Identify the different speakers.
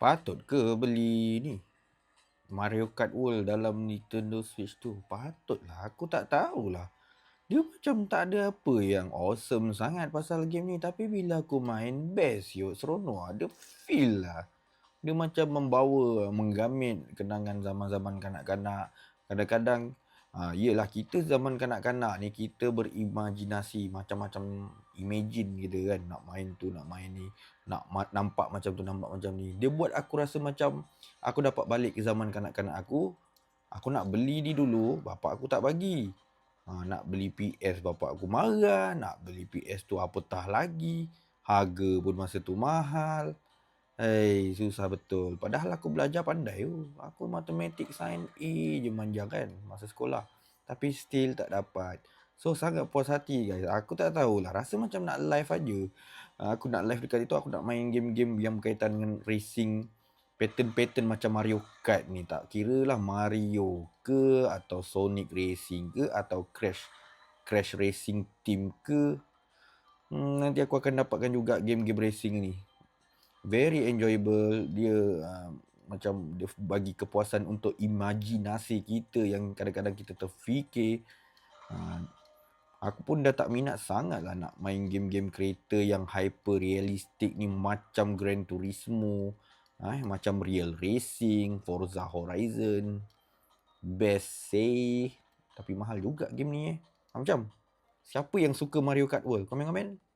Speaker 1: Patut ke beli ni Mario Kart World dalam Nintendo Switch tu? Patutlah, aku tak tahulah. Dia macam tak ada apa yang awesome sangat pasal game ni, tapi bila aku main, best yuk, seronok. Ada feel lah. Dia macam menggamit kenangan zaman-zaman kanak-kanak. Kadang-kadang yelah, kita zaman kanak-kanak ni kita berimajinasi macam-macam, imagine kita kan, nak main tu, nak main ni, nak nampak macam tu, nampak macam ni. Dia buat aku rasa macam aku dapat balik ke zaman kanak-kanak aku. Aku nak beli ni dulu, bapak aku tak bagi. Nak beli PS, bapak aku marah. Nak beli PS tu apatah lagi, harga pun masa tu mahal. Susah betul. Padahal aku belajar pandai tu. Aku matematik, sains A je manja kan masa sekolah. Tapi still tak dapat. So sangat puas hati guys. Aku tak tahulah, rasa macam nak live aja. Aku nak live dekat itu, aku nak main game-game yang berkaitan dengan racing, pattern-pattern macam Mario Kart ni. Tak kira lah Mario ke, atau Sonic Racing ke, atau Crash Racing Team ke. Nanti aku akan dapatkan juga game-game racing ni. Very enjoyable. Dia macam dia bagi kepuasan untuk imajinasi kita yang kadang-kadang kita terfikir. Aku pun dah tak minat sangat lah nak main game-game kereta yang hyper realistik ni, macam Gran Turismo, macam Real Racing, Forza Horizon. Best say. Tapi mahal juga game ni. Macam siapa yang suka Mario Kart World? Komen-komen.